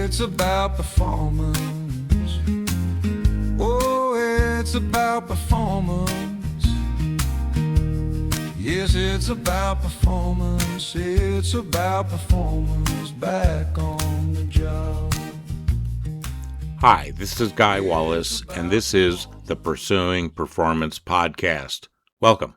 it's about performance. Oh, it's about performance. Yes, it's about performance. It's about performance back on the job. Hi, this is Guy Wallace, and this is the Pursuing Performance podcast. Welcome.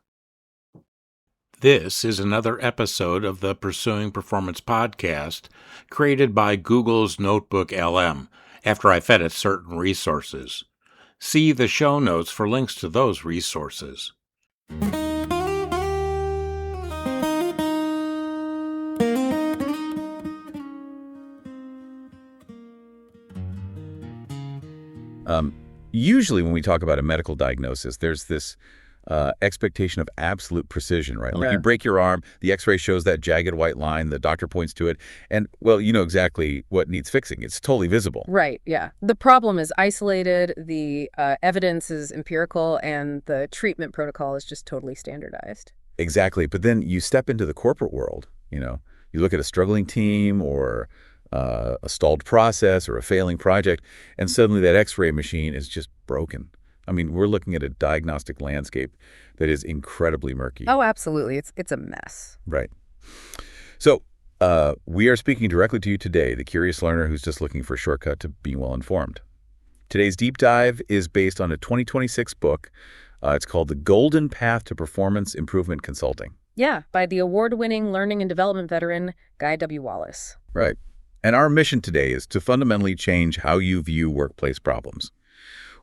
This is another episode of the Pursuing Performance podcast created by Google's Notebook LM after I fed it certain resources. See the show notes for links to those resources. Usually when we talk about a medical diagnosis, there's this expectation of absolute precision, right? Like you break your arm, the x-ray shows that jagged white line, the doctor points to it, and, well, you know exactly what needs fixing. It's totally visible. Right, yeah. The problem is isolated, the evidence is empirical, and the treatment protocol is just totally standardized. Exactly. But then you step into the corporate world, you look at a struggling team or a stalled process or a failing project, and suddenly that x-ray machine is just broken. I mean, we're looking at a diagnostic landscape that is incredibly murky. Oh, absolutely. It's a mess. Right. So we are speaking directly to you today, the curious learner who's just looking for a shortcut to being well-informed. Today's deep dive is based on a 2026 book. It's called The Golden Path to Performance Improvement Consulting. Yeah, by the award-winning learning and development veteran, Guy W. Wallace. Right. And our mission today is to fundamentally change how you view workplace problems.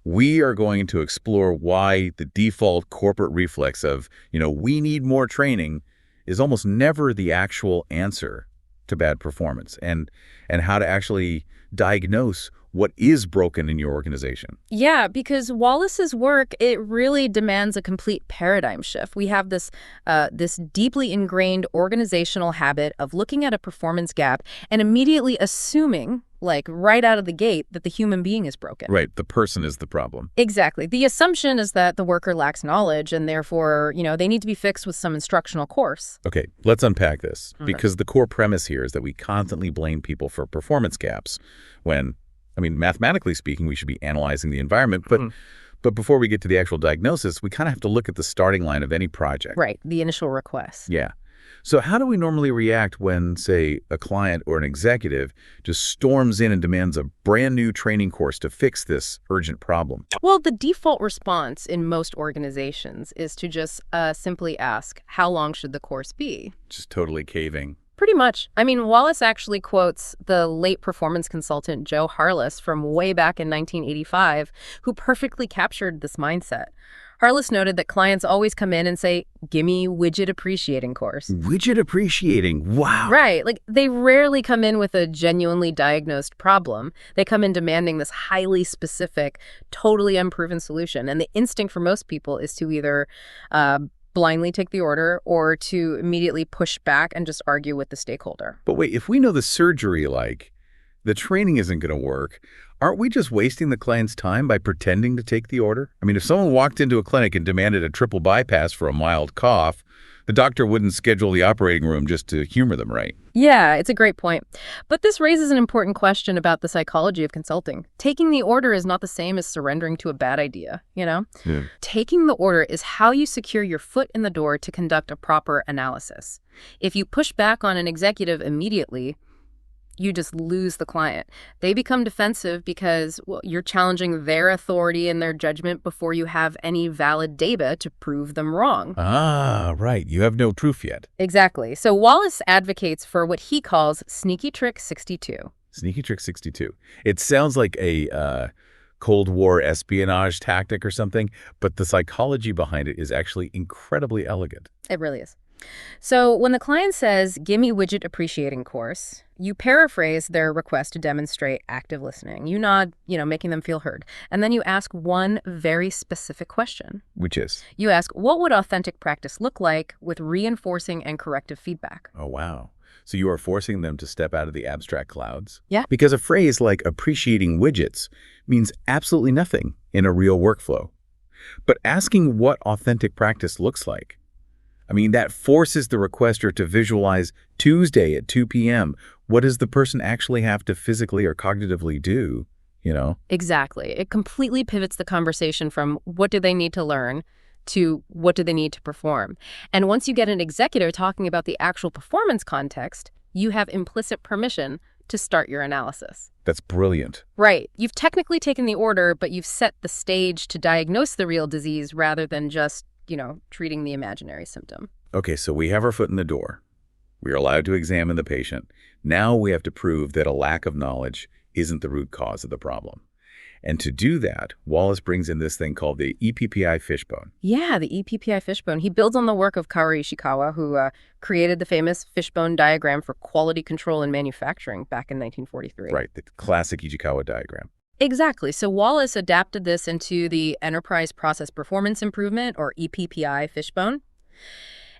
We are going to explore why the default corporate reflex of, we need more training is almost never the actual answer to bad performance, and how to actually diagnose what is broken in your organization. Yeah, because Wallace's work, it really demands a complete paradigm shift. We have this deeply ingrained organizational habit of looking at a performance gap and immediately assuming, like right out of the gate, that the human being is broken. Right, the person is the problem. Exactly. The assumption is that the worker lacks knowledge and therefore, they need to be fixed with some instructional course. Okay, let's unpack this, because the core premise here is that we constantly blame people for performance gaps when, mathematically speaking, we should be analyzing the environment, but before we get to the actual diagnosis, we kind of have to look at the starting line of any project. Right, the initial request. Yeah. So how do we normally react when, say, a client or an executive just storms in and demands a brand new training course to fix this urgent problem? Well, the default response in most organizations is to just simply ask, how long should the course be? Just totally caving. Pretty much. Wallace actually quotes the late performance consultant Joe Harless from way back in 1985, who perfectly captured this mindset. Harless noted that clients always come in and say, "Gimme widget appreciating course." Widget appreciating, wow. Right. Like, they rarely come in with a genuinely diagnosed problem. They come in demanding this highly specific, totally unproven solution. And the instinct for most people is to either blindly take the order or to immediately push back and just argue with the stakeholder. But wait, if we know the surgery, the training isn't going to work, aren't we just wasting the client's time by pretending to take the order? If someone walked into a clinic and demanded a triple bypass for a mild cough, the doctor wouldn't schedule the operating room just to humor them, right? Yeah, it's a great point. But this raises an important question about the psychology of consulting. Taking the order is not the same as surrendering to a bad idea, Yeah. Taking the order is how you secure your foot in the door to conduct a proper analysis. If you push back on an executive immediately, you just lose the client. They become defensive because, you're challenging their authority and their judgment before you have any valid data to prove them wrong. Ah, right. You have no proof yet. Exactly. So Wallace advocates for what he calls Sneaky Trick 62. Sneaky Trick 62. It sounds like a Cold War espionage tactic or something, but the psychology behind it is actually incredibly elegant. It really is. So when the client says, "Gimme widget appreciating course," you paraphrase their request to demonstrate active listening. You nod, making them feel heard. And then you ask one very specific question. Which is? You ask, what would authentic practice look like with reinforcing and corrective feedback? Oh, wow. So you are forcing them to step out of the abstract clouds? Yeah. Because a phrase like appreciating widgets means absolutely nothing in a real workflow. But asking what authentic practice looks like, that forces the requester to visualize Tuesday at 2 p.m. what does the person actually have to physically or cognitively do, Exactly. It completely pivots the conversation from what do they need to learn to what do they need to perform. And once you get an executive talking about the actual performance context, you have implicit permission to start your analysis. That's brilliant. Right. You've technically taken the order, but you've set the stage to diagnose the real disease rather than just, treating the imaginary symptom. Okay, so we have our foot in the door. We are allowed to examine the patient. Now we have to prove that a lack of knowledge isn't the root cause of the problem. And to do that, Wallace brings in this thing called the EPPI fishbone. Yeah, the EPPI fishbone. He builds on the work of Kaori Ishikawa, who created the famous fishbone diagram for quality control in manufacturing back in 1943. Right, the classic Ishikawa diagram. Exactly. So Wallace adapted this into the Enterprise Process Performance Improvement, or EPPI fishbone.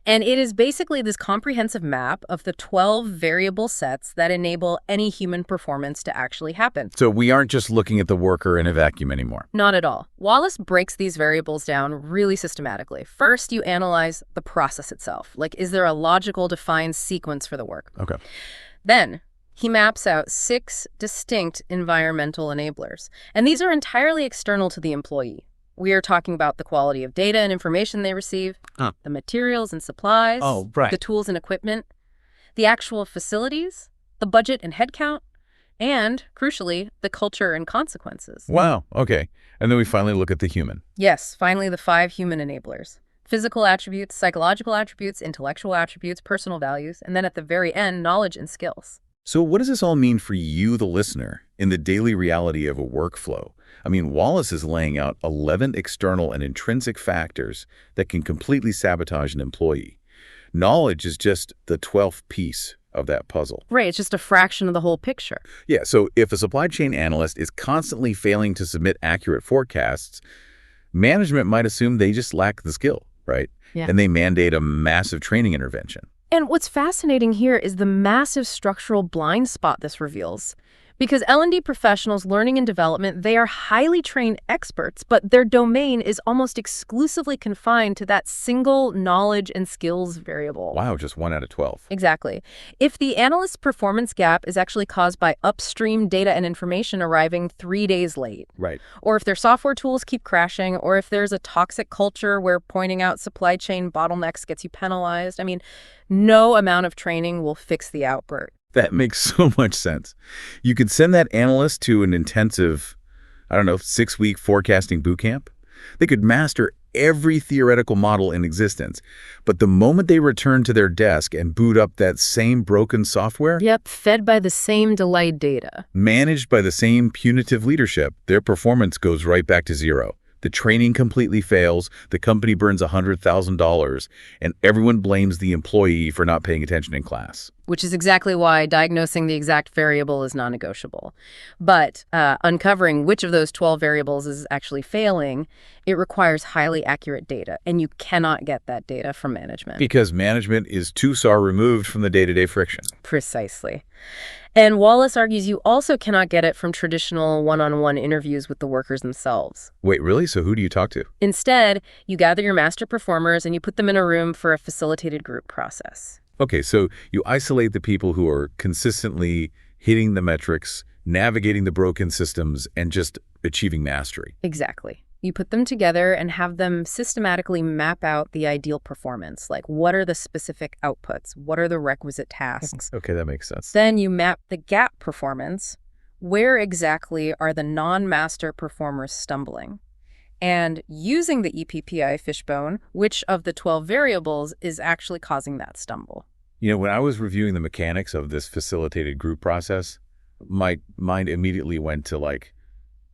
And it is basically this comprehensive map of the 12 variable sets that enable any human performance to actually happen. So we aren't just looking at the worker in a vacuum anymore. Not at all. Wallace breaks these variables down really systematically. First, you analyze the process itself. Like, is there a logical, defined sequence for the work? Okay. Then, he maps out 6 distinct environmental enablers. And these are entirely external to the employee. We are talking about the quality of data and information they receive, the materials and supplies, the tools and equipment, the actual facilities, the budget and headcount, and, crucially, the culture and consequences. Wow, okay. And then we finally look at the human. Yes, finally the 5 human enablers. Physical attributes, psychological attributes, intellectual attributes, personal values, and then at the very end, knowledge and skills. So what does this all mean for you, the listener, in the daily reality of a workflow? I mean, Wallace is laying out 11 external and intrinsic factors that can completely sabotage an employee. Knowledge is just the 12th piece of that puzzle. Right, it's just a fraction of the whole picture. Yeah, so if a supply chain analyst is constantly failing to submit accurate forecasts, management might assume they just lack the skill, right? Yeah. And they mandate a massive training intervention. And what's fascinating here is the massive structural blind spot this reveals. Because L&D professionals learning and development, they are highly trained experts, but their domain is almost exclusively confined to that single knowledge and skills variable. Wow, just 1 out of 12. Exactly. If the analyst's performance gap is actually caused by upstream data and information arriving 3 days late, Right. or if their software tools keep crashing, or if there's a toxic culture where pointing out supply chain bottlenecks gets you penalized, no amount of training will fix the outburst. That makes so much sense. You could send that analyst to an intensive, 6-week forecasting boot camp. They could master every theoretical model in existence. But the moment they return to their desk and boot up that same broken software, Yep, fed by the same delayed data. managed by the same punitive leadership, their performance goes right back to zero. The training completely fails, the company burns $100,000, and everyone blames the employee for not paying attention in class. Which is exactly why diagnosing the exact variable is non-negotiable. But uncovering which of those 12 variables is actually failing, it requires highly accurate data, and you cannot get that data from management. Because management is too far removed from the day-to-day friction. Precisely. And Wallace argues you also cannot get it from traditional one-on-one interviews with the workers themselves. Wait, really? So who do you talk to? Instead, you gather your master performers and you put them in a room for a facilitated group process. Okay, so you isolate the people who are consistently hitting the metrics, navigating the broken systems, and just achieving mastery. Exactly. You put them together and have them systematically map out the ideal performance. Like, what are the specific outputs? What are the requisite tasks? Okay, that makes sense. Then you map the gap performance. Where exactly are the non-master performers stumbling? And using the EPPI fishbone, which of the 12 variables is actually causing that stumble? When I was reviewing the mechanics of this facilitated group process, my mind immediately went to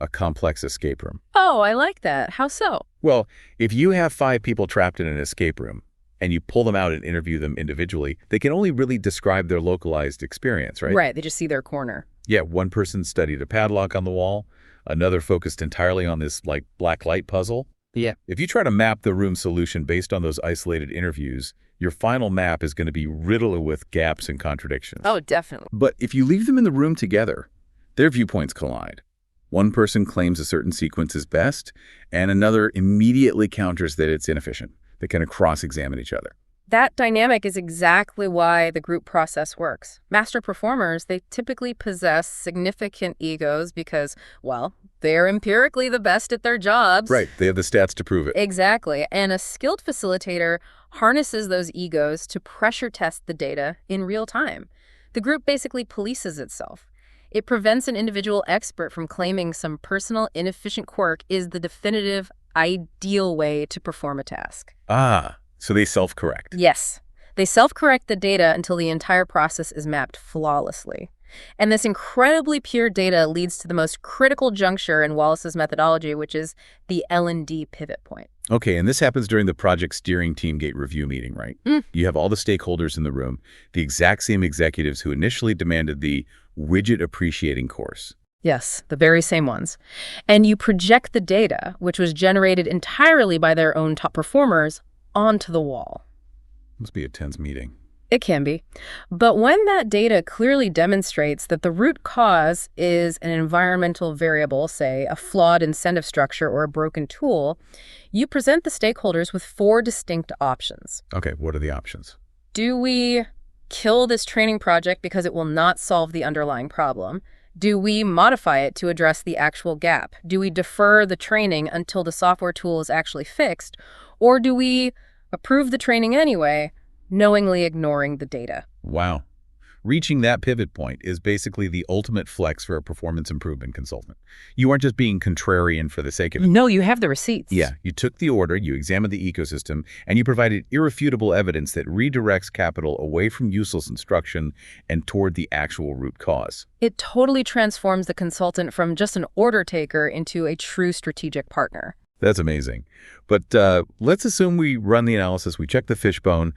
a complex escape room. Oh, I like that. How so? Well, if you have 5 people trapped in an escape room and you pull them out and interview them individually, they can only really describe their localized experience, right? Right, they just see their corner. Yeah, one person studied a padlock on the wall, another focused entirely on this black light puzzle. Yeah. If you try to map the room solution based on those isolated interviews, your final map is going to be riddled with gaps and contradictions. Oh, definitely. But if you leave them in the room together, their viewpoints collide. One person claims a certain sequence is best, and another immediately counters that it's inefficient. They kind of cross-examine each other. That dynamic is exactly why the group process works. Master performers, they typically possess significant egos because, well, they're empirically the best at their jobs. Right. They have the stats to prove it. Exactly. And a skilled facilitator harnesses those egos to pressure test the data in real time. The group basically polices itself. It prevents an individual expert from claiming some personal inefficient quirk is the definitive, ideal way to perform a task. Ah, so they self-correct. Yes. They self-correct the data until the entire process is mapped flawlessly. And this incredibly pure data leads to the most critical juncture in Wallace's methodology, which is the L&D pivot point. Okay, and this happens during the project steering team gate review meeting, right? You have all the stakeholders in the room, the exact same executives who initially demanded the widget appreciating course. Yes, the very same ones. And you project the data, which was generated entirely by their own top performers, onto the wall. Must be a tense meeting. It can be. But when that data clearly demonstrates that the root cause is an environmental variable, say a flawed incentive structure or a broken tool, you present the stakeholders with 4 distinct options. Okay, what are the options? Do we kill this training project because it will not solve the underlying problem? Do we modify it to address the actual gap? Do we defer the training until the software tool is actually fixed? Or do we approve the training anyway, knowingly ignoring the data? Wow. Reaching that pivot point is basically the ultimate flex for a performance improvement consultant. You aren't just being contrarian for the sake of it. No, you have the receipts. Yeah, you took the order, you examined the ecosystem, and you provided irrefutable evidence that redirects capital away from useless instruction and toward the actual root cause. It totally transforms the consultant from just an order taker into a true strategic partner. That's amazing. But let's assume we run the analysis, we check the fishbone,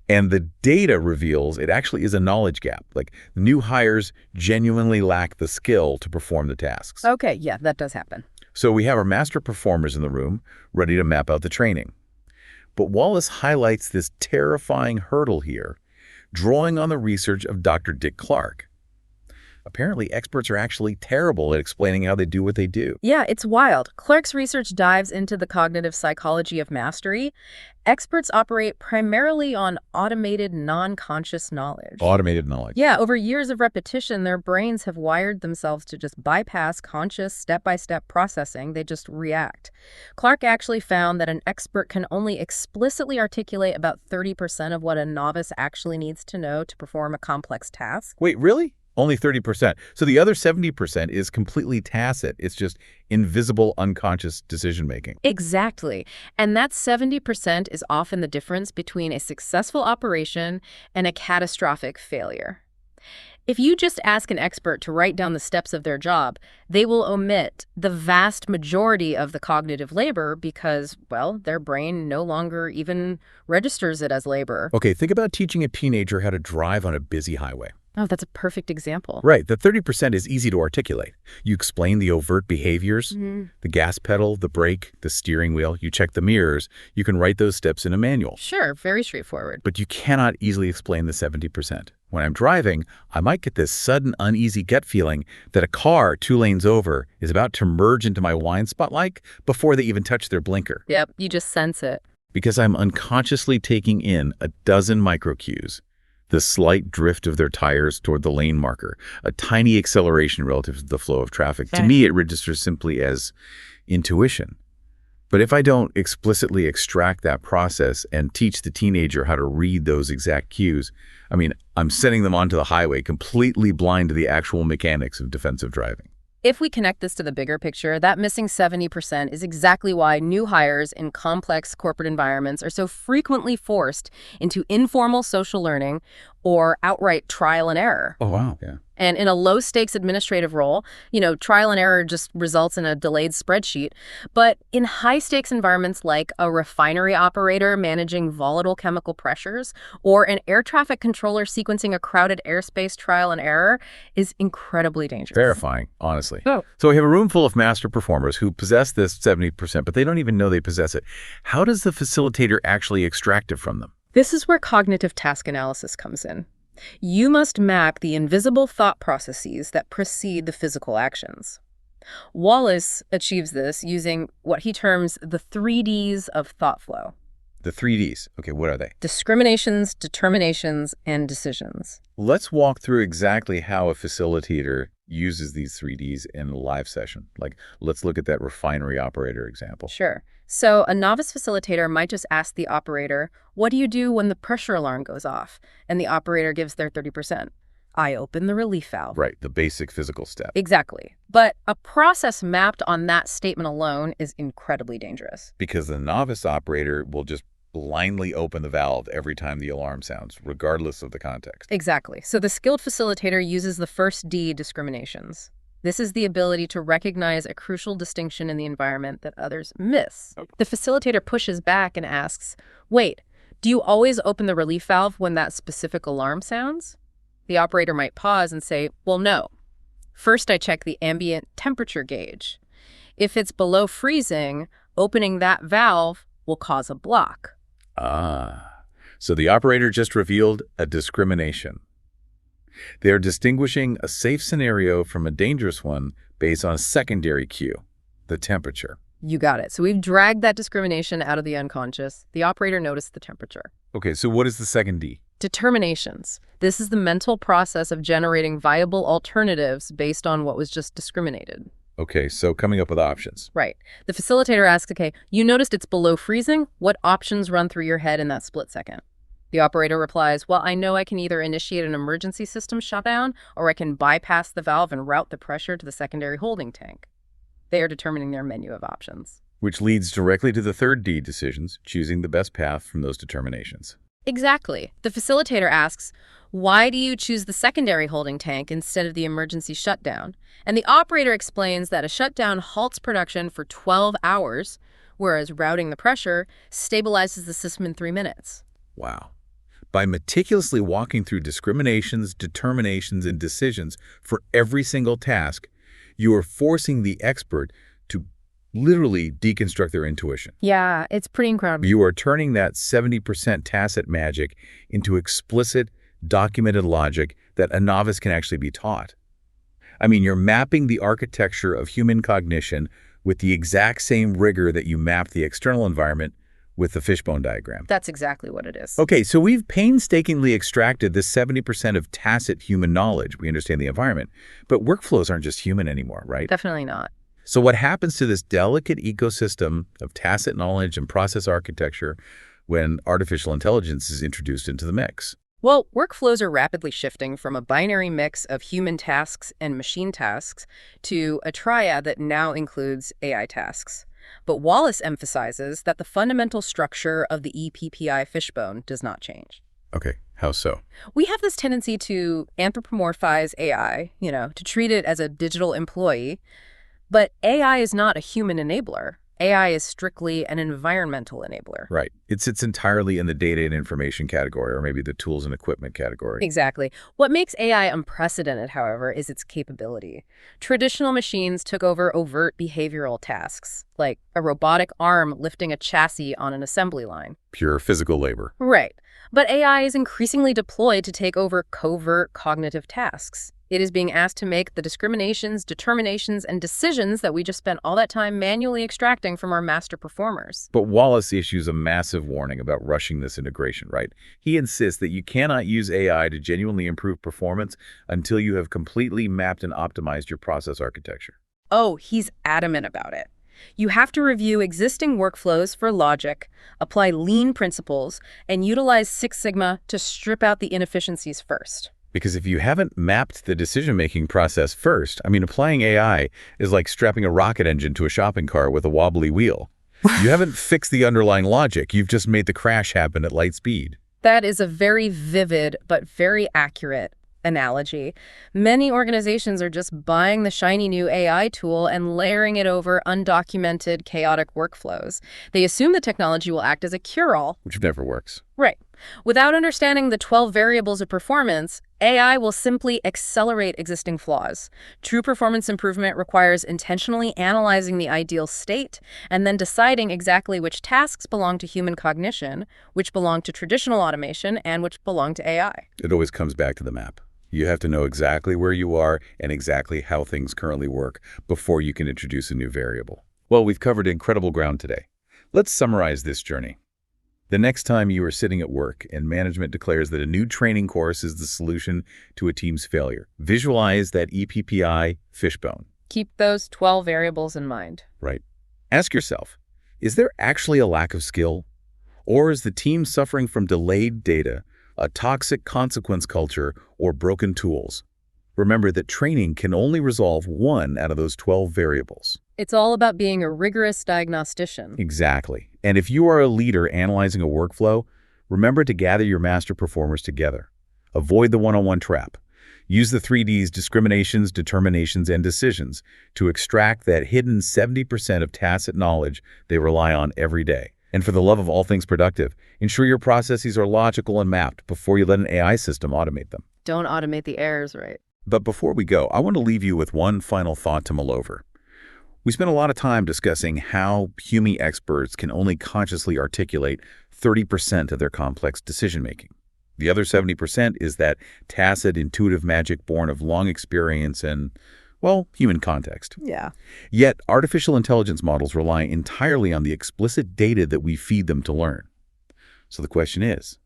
and the data reveals it actually is a knowledge gap. Like, new hires genuinely lack the skill to perform the tasks. Okay, yeah, that does happen. So we have our master performers in the room, ready to map out the training. But Wallace highlights this terrifying hurdle here, drawing on the research of Dr. Dick Clark. Apparently, experts are actually terrible at explaining how they do what they do. Yeah, it's wild. Clark's research dives into the cognitive psychology of mastery. Experts operate primarily on automated, non-conscious knowledge. Automated knowledge. Yeah, over years of repetition, their brains have wired themselves to just bypass conscious, step-by-step processing. They just react. Clark actually found that an expert can only explicitly articulate about 30% of what a novice actually needs to know to perform a complex task. Wait, really? Only 30%. So the other 70% is completely tacit. It's just invisible, unconscious decision-making. Exactly. And that 70% is often the difference between a successful operation and a catastrophic failure. If you just ask an expert to write down the steps of their job, they will omit the vast majority of the cognitive labor because, well, their brain no longer even registers it as labor. Okay, think about teaching a teenager how to drive on a busy highway. Oh, that's a perfect example. Right, the 30% is easy to articulate. You explain the overt behaviors, the gas pedal, the brake, the steering wheel, you check the mirrors, you can write those steps in a manual. Sure, very straightforward. But you cannot easily explain the 70%. When I'm driving, I might get this sudden uneasy gut feeling that a car 2 lanes over is about to merge into my blind spot like before they even touch their blinker. Yep, you just sense it. Because I'm unconsciously taking in a dozen microcues. The slight drift of their tires toward the lane marker, a tiny acceleration relative to the flow of traffic. To me, it registers simply as intuition. But if I don't explicitly extract that process and teach the teenager how to read those exact cues, I mean, I'm sending them onto the highway completely blind to the actual mechanics of defensive driving. If we connect this to the bigger picture, that missing 70% is exactly why new hires in complex corporate environments are so frequently forced into informal social learning or outright trial and error. Oh, wow. Yeah. And in a low-stakes administrative role, trial and error just results in a delayed spreadsheet. But in high-stakes environments like a refinery operator managing volatile chemical pressures or an air traffic controller sequencing a crowded airspace, trial and error is incredibly dangerous. Terrifying, honestly. Oh. So we have a room full of master performers who possess this 70%, but they don't even know they possess it. How does the facilitator actually extract it from them? This is where cognitive task analysis comes in. You must map the invisible thought processes that precede the physical actions. Wallace achieves this using what he terms the 3 Ds of thought flow. The 3Ds. Okay, what are they? Discriminations, determinations, and decisions. Let's walk through exactly how a facilitator uses these 3Ds in a live session. Like, let's look at that refinery operator example. Sure. So a novice facilitator might just ask the operator, what do you do when the pressure alarm goes off? And the operator gives their 30%. I open the relief valve. Right, the basic physical step. Exactly. But a process mapped on that statement alone is incredibly dangerous. Because the novice operator will just blindly open the valve every time the alarm sounds, regardless of the context. Exactly. So the skilled facilitator uses the first D, discriminations. This is the ability to recognize a crucial distinction in the environment that others miss. Okay. The facilitator pushes back and asks, wait, do you always open the relief valve when that specific alarm sounds? The operator might pause and say, well, no. First, I check the ambient temperature gauge. If it's below freezing, opening that valve will cause a block. So the operator just revealed a discrimination. They're distinguishing a safe scenario from a dangerous one based on a secondary cue, the temperature. You got it. So we've dragged that discrimination out of the unconscious. The operator noticed the temperature. Okay, so what is the second D? Determinations. This is the mental process of generating viable alternatives based on what was just discriminated. Okay, so coming up with options. Right. The facilitator asks, okay, you noticed it's below freezing. What options run through your head in that split second? The operator replies, well, I know I can either initiate an emergency system shutdown or I can bypass the valve and route the pressure to the secondary holding tank. They are determining their menu of options. Which leads directly to the third D, decisions, choosing the best path from those determinations. Exactly. The facilitator asks, why do you choose the secondary holding tank instead of the emergency shutdown? And the operator explains that a shutdown halts production for 12 hours, whereas routing the pressure stabilizes the system in 3 minutes. Wow. By meticulously walking through discriminations, determinations, and decisions for every single task, you are forcing the expert to literally deconstruct their intuition. Yeah, it's pretty incredible. You are turning that 70% tacit magic into explicit, documented logic that a novice can actually be taught. I mean, you're mapping the architecture of human cognition with the exact same rigor that you map the external environment with the fishbone diagram. That's exactly what it is. Okay, so we've painstakingly extracted this 70% of tacit human knowledge. We understand the environment, but workflows aren't just human anymore, right? Definitely not. So what happens to this delicate ecosystem of tacit knowledge and process architecture when artificial intelligence is introduced into the mix? Well, workflows are rapidly shifting from a binary mix of human tasks and machine tasks to a triad that now includes AI tasks. But Wallace emphasizes that the fundamental structure of the EPPI fishbone does not change. Okay, how so? We have this tendency to anthropomorphize AI, to treat it as a digital employee. But AI is not a human enabler. AI is strictly an environmental enabler. Right. It sits entirely in the data and information category, or maybe the tools and equipment category. Exactly. What makes AI unprecedented, however, is its capability. Traditional machines took over overt behavioral tasks, like a robotic arm lifting a chassis on an assembly line. Pure physical labor. Right. But AI is increasingly deployed to take over covert cognitive tasks. It is being asked to make the discriminations, determinations, and decisions that we just spent all that time manually extracting from our master performers. But Wallace issues a massive warning about rushing this integration, right? He insists that you cannot use AI to genuinely improve performance until you have completely mapped and optimized your process architecture. Oh, he's adamant about it. You have to review existing workflows for logic, apply lean principles, and utilize Six Sigma to strip out the inefficiencies first. Because if you haven't mapped the decision-making process first, applying AI is like strapping a rocket engine to a shopping cart with a wobbly wheel. You haven't fixed the underlying logic. You've just made the crash happen at light speed. That is a very vivid but very accurate analogy. Many organizations are just buying the shiny new AI tool and layering it over undocumented, chaotic workflows. They assume the technology will act as a cure-all. Which never works. Right. Without understanding the 12 variables of performance, AI will simply accelerate existing flaws. True performance improvement requires intentionally analyzing the ideal state and then deciding exactly which tasks belong to human cognition, which belong to traditional automation, and which belong to AI. It always comes back to the map. You have to know exactly where you are and exactly how things currently work before you can introduce a new variable. Well, we've covered incredible ground today. Let's summarize this journey. The next time you are sitting at work and management declares that a new training course is the solution to a team's failure, visualize that EPPI fishbone. Keep those 12 variables in mind. Right. Ask yourself, is there actually a lack of skill? Or is the team suffering from delayed data, a toxic consequence culture, or broken tools? Remember that training can only resolve one out of those 12 variables. It's all about being a rigorous diagnostician. Exactly. And if you are a leader analyzing a workflow, remember to gather your master performers together. Avoid the one-on-one trap. Use the 3Ds, discriminations, determinations, and decisions to extract that hidden 70% of tacit knowledge they rely on every day. And for the love of all things productive, ensure your processes are logical and mapped before you let an AI system automate them. Don't automate the errors, right? But before we go, I want to leave you with one final thought to mull over. We spent a lot of time discussing how human experts can only consciously articulate 30% of their complex decision-making. The other 70% is that tacit, intuitive magic born of long experience and, well, human context. Yeah. Yet, artificial intelligence models rely entirely on the explicit data that we feed them to learn. So the question is,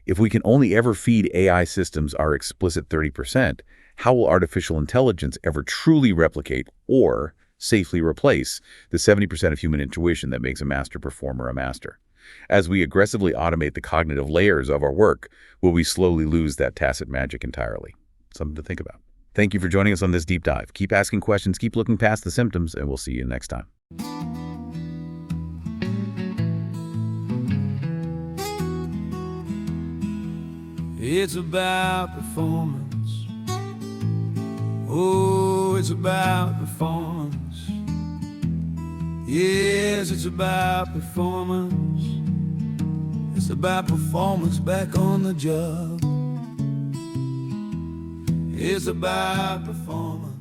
if we can only ever feed AI systems our explicit 30%, how will artificial intelligence ever truly replicate or safely replace the 70% of human intuition that makes a master performer a master? As we aggressively automate the cognitive layers of our work, will we slowly lose that tacit magic entirely? Something to think about. Thank you for joining us on this deep dive. Keep asking questions, keep looking past the symptoms, and we'll see you next time. It's about performance. Oh, it's about performance. Yes, it's about performance. It's about performance back on the job. It's about performance.